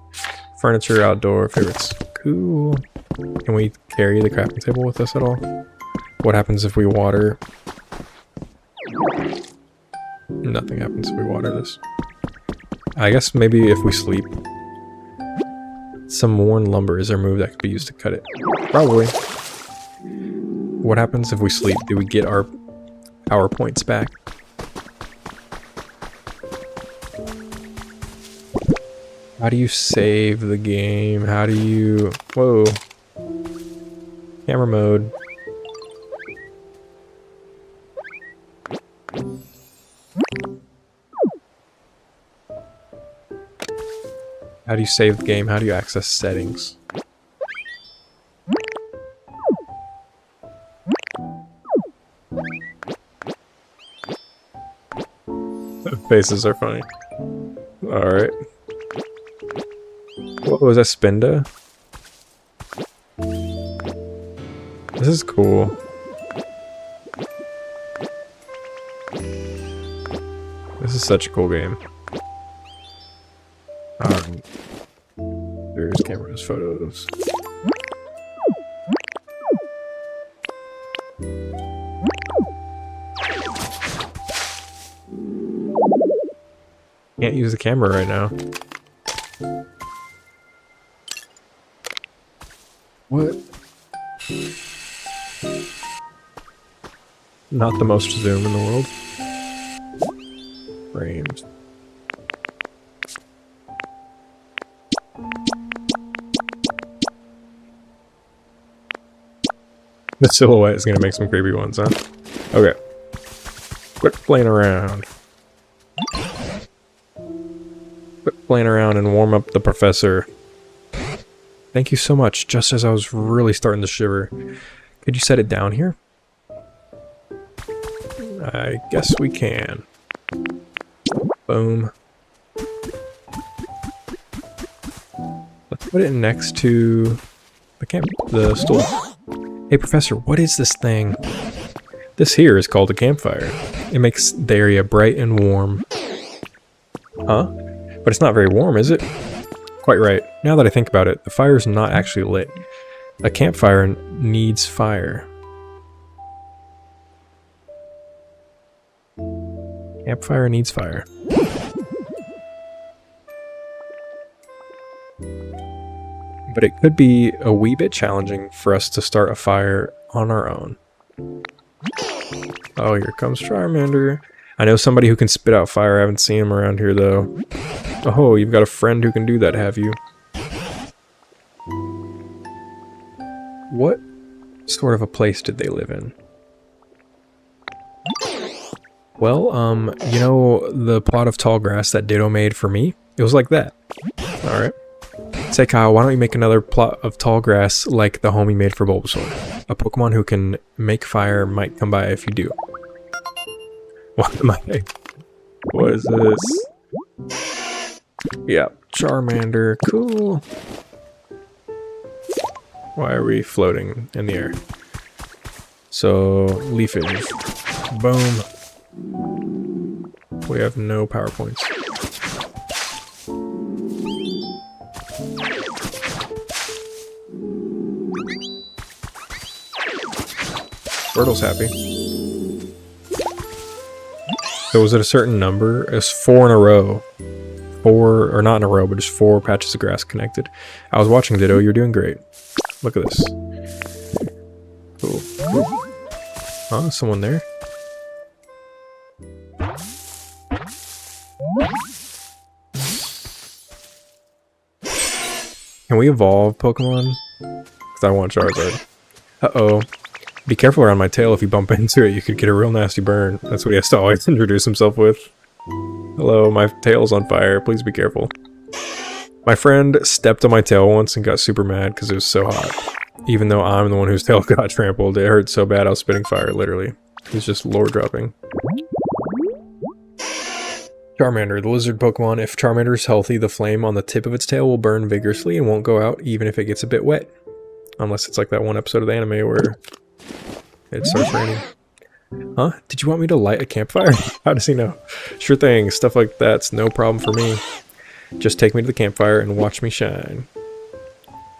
Furniture, outdoor, favorites. Cool. Can we carry the crafting table with us at all? What happens if we water? Nothing happens if we water this. I guess maybe if we sleep. Some worn lumber is removed that could be used to cut it. Probably. What happens if we sleep? Do we get our power points back? How do you save the game? How do you... Whoa. Camera mode. How do you save the game? How do you access settings? Faces are funny. Alright. What was that, Spinda? This is cool. This is such a cool game. There's cameras, photos. Can't use the camera right now. What? Not the most zoom in the world. Frames. The silhouette is gonna make some creepy ones, huh? Okay. Quit playing around. Quit playing around and warm up the professor. Thank you so much, just as I was really starting to shiver. Could you set it down here? I guess we can. Boom. Let's put it next to the stool. Hey professor, what is this thing? This here is called a campfire. It makes the area bright and warm. Huh? But it's not very warm, is it? Quite right. Now that I think about it, the fire's not actually lit. A campfire needs fire. Campfire needs fire. But it could be a wee bit challenging for us to start a fire on our own. Oh, here comes Charmander. I know somebody who can spit out fire. I haven't seen him around here, though. Oh, you've got a friend who can do that, have you? What sort of a place did they live in? Well, you know the plot of tall grass that Ditto made for me? It was like that. Alright. Say, Kyle, why don't you make another plot of tall grass like the home he made for Bulbasaur? A Pokemon who can make fire might come by if you do. What am I... What is this? Yeah, Charmander. Cool. Why are we floating in the air? So, leafage. Boom. We have no power points. Turtle's happy. So was it a certain number? It was 4 in a row. 4, or not in a row, but just 4 patches of grass connected. I was watching Ditto, you're doing great. Look at this. Cool. Huh? Someone there? Can we evolve Pokemon? Because I want Charizard. Uh-oh. Be careful around my tail. If you bump into it, you could get a real nasty burn. That's what he has to always introduce himself with. Hello, my tail's on fire. Please be careful. My friend stepped on my tail once and got super mad because it was so hot. Even though I'm the one whose tail got trampled, it hurt so bad I was spitting fire, literally. He was just lore dropping. Charmander, the lizard Pokemon. If Charmander is healthy, the flame on the tip of its tail will burn vigorously and won't go out even if it gets a bit wet. Unless it's like that one episode of the anime where it starts raining. Huh? Did you want me to light a campfire? How does he know? Sure thing, stuff like that's no problem for me. Just take me to the campfire and watch me shine.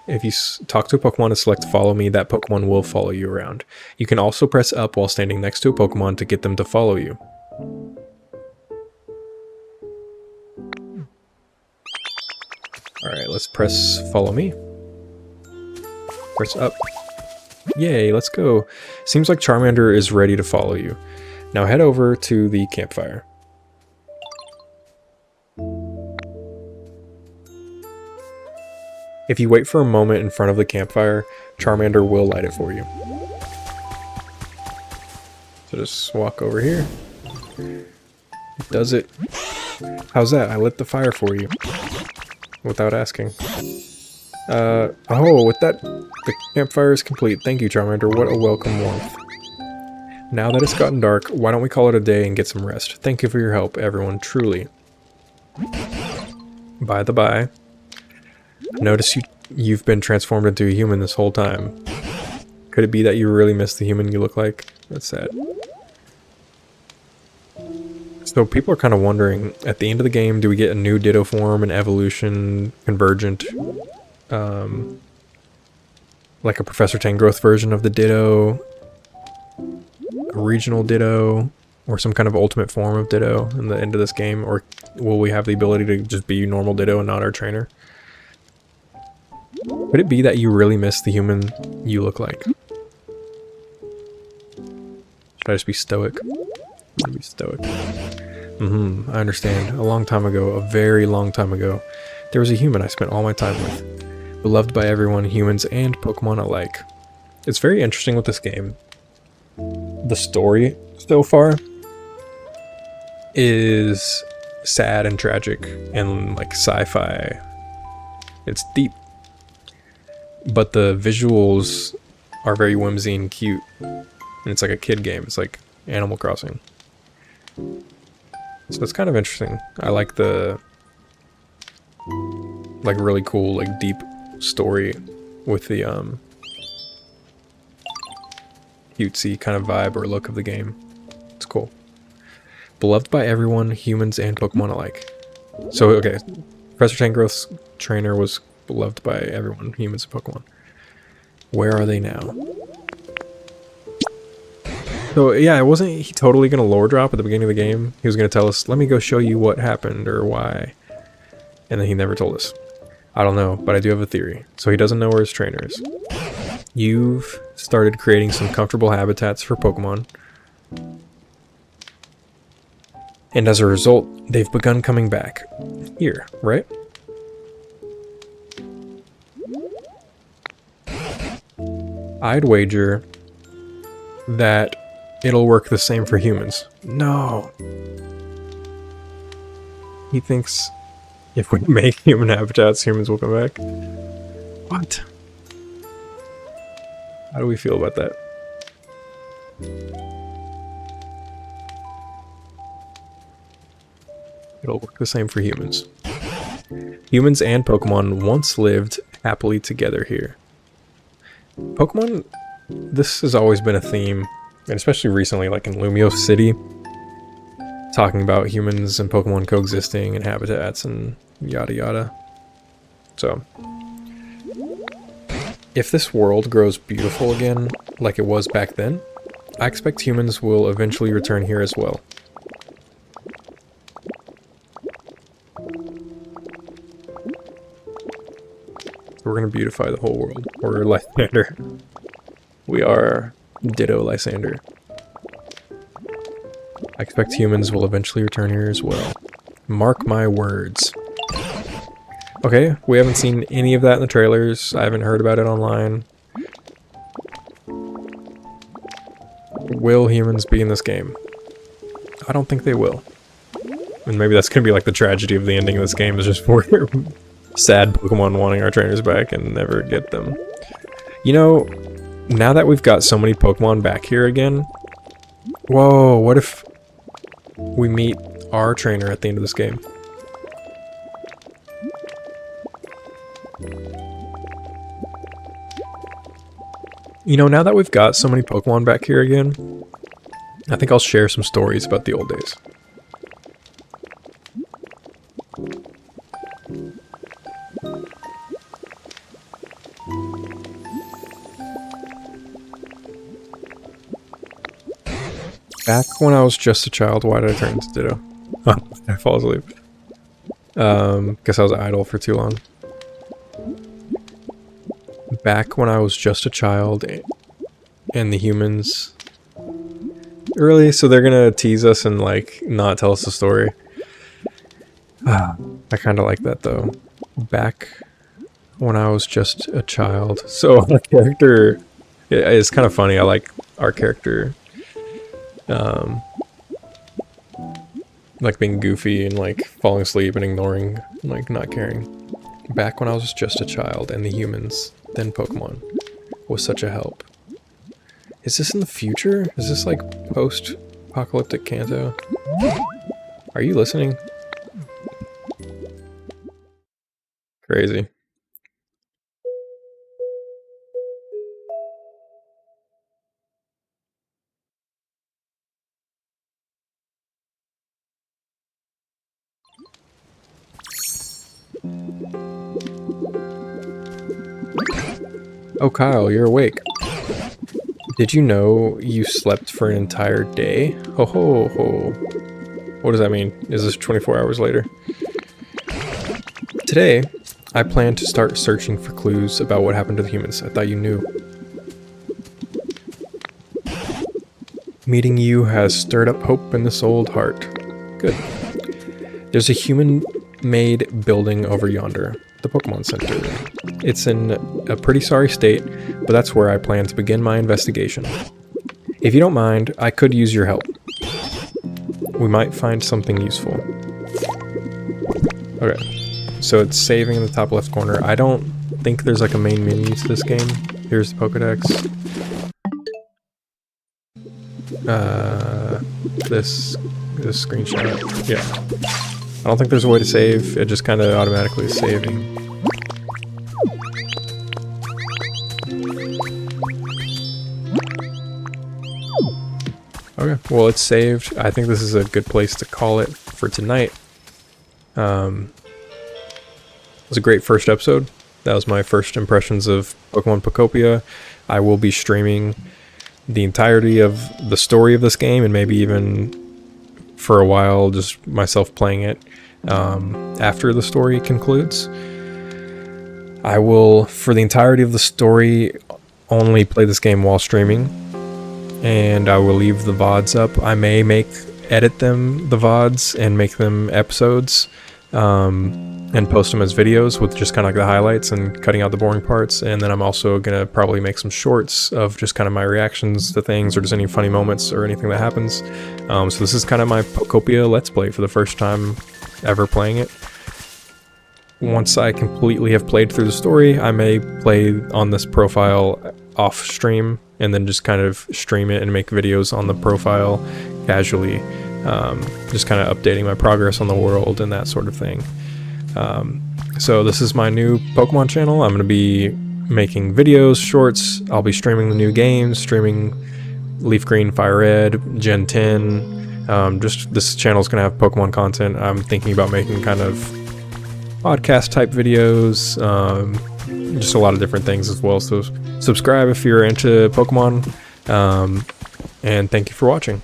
If you talk to a Pokemon and select follow me, that Pokemon will follow you around. You can also press up while standing next to a Pokemon to get them to follow you. Alright, let's press follow me. Press up. Yay, let's go. Seems like Charmander is ready to follow you. Now head over to the campfire. If you wait for a moment in front of the campfire, Charmander will light it for you. So just walk over here. Does it? How's that? I lit the fire for you. Without asking. Oh, with that, the campfire is complete. Thank you, Charmander. What a welcome warmth. Now that it's gotten dark, why don't we call it a day and get some rest? Thank you for your help, everyone, truly. By the by, notice you've been transformed into a human this whole time. Could it be that you really miss the human you look like? That's sad. So people are kind of wondering, at the end of the game, do we get a new Ditto form, an evolution, convergent, like a Professor Tangrowth version of the Ditto, a regional Ditto, or some kind of ultimate form of Ditto in the end of this game? Or will we have the ability to just be normal Ditto and not our trainer? Could it be that you really miss the human you look like? Should I just be stoic? Be stoic. I understand. A long time ago, a very long time ago, there was a human I spent all my time with. Beloved by everyone, humans and Pokemon alike. It's very interesting with this game. The story so far is sad and tragic and like sci-fi. It's deep. But the visuals are very whimsy and cute. And it's like a kid game. It's like Animal Crossing. So it's kind of interesting. I like the like really cool, like deep story with the cutesy kind of vibe or look of the game. It's cool. Beloved by everyone, humans and Pokemon alike. So okay, Professor Tangrowth's trainer was beloved by everyone, humans and Pokemon. Where are they now? So yeah, wasn't he totally going to lore drop at the beginning of the game? He was going to tell us, let me go show you what happened or why. And then he never told us. I don't know, but I do have a theory. So he doesn't know where his trainer is. You've started creating some comfortable habitats for Pokemon. And as a result, they've begun coming back. Here, right? I'd wager that it'll work the same for humans. No. He thinks if we make human habitats, humans will come back. What? How do we feel about that? It'll work the same for humans. Humans and Pokemon once lived happily together here. Pokemon, this has always been a theme, and especially recently, like in Lumio City, talking about humans and Pokemon coexisting and habitats and yada yada. So, if this world grows beautiful again, like it was back then, I expect humans will eventually return here as well. We're gonna beautify the whole world. We're Lysander. We are Ditto Lysander. I expect humans will eventually return here as well. Mark my words. Okay, we haven't seen any of that in the trailers. I haven't heard about it online. Will humans be in this game? I don't think they will. And maybe that's gonna be like the tragedy of the ending of this game, is just for Sad Pokemon wanting our trainers back and never get them. You know, now that we've got so many Pokemon back here again... Whoa, what if we meet our trainer at the end of this game? You know, now that we've got so many Pokemon back here again, I think I'll share some stories about the old days. Back when I was just a child, why did I turn into Ditto? Oh, I fall asleep. Guess I was idle for too long. Back when I was just a child and the humans... Really? So they're gonna tease us and like not tell us the story? I kind of like that though. Back when I was just a child. So our character... It's kind of funny. I like our character... like being goofy and like falling asleep and ignoring, like not caring. Back when I was just a child and the humans, then Pokemon, was such a help. Is this in the future? Is this like post-apocalyptic Kanto? Are you listening? Crazy. Oh, Kyle, you're awake. Did you know you slept for an entire day? Ho ho ho. What does that mean? Is this 24 hours later? Today, I plan to start searching for clues about what happened to the humans. I thought you knew. Meeting you has stirred up hope in this old heart. Good. There's a human-made building over yonder. The Pokemon Center. It's in a pretty sorry state, but that's where I plan to begin my investigation. If you don't mind, I could use your help. We might find something useful. Okay, so it's saving in the top left corner. I don't think there's like a main menu to this game. Here's the Pokedex. This screenshot. Yeah. I don't think there's a way to save, it just kind of automatically is saving. Okay, well it's saved. I think this is a good place to call it for tonight. It was a great first episode. That was my first impressions of Pokemon Pokopia. I will be streaming the entirety of the story of this game and maybe even for a while just myself playing it after the story concludes. I will, for the entirety of the story, only play this game while streaming, and I will leave the VODs up. I may edit them, the VODs, and make them episodes, and post them as videos with just kind of like the highlights and cutting out the boring parts. And then I'm also gonna probably make some shorts of just kind of my reactions to things or just any funny moments or anything that happens. So this is kind of my Pokopia Let's Play for the first time ever playing it. Once I completely have played through the story, I may play on this profile off stream and then just kind of stream it and make videos on the profile casually, just kind of updating my progress on the world and that sort of thing. So this is my new Pokemon channel. I'm going to be making videos, shorts. I'll be streaming the new games, streaming Leaf Green, Fire Red, Gen 10. Just this channel's going to have Pokemon content. I'm thinking about making kind of podcast type videos, just a lot of different things as well. So subscribe if you're into Pokemon, and thank you for watching.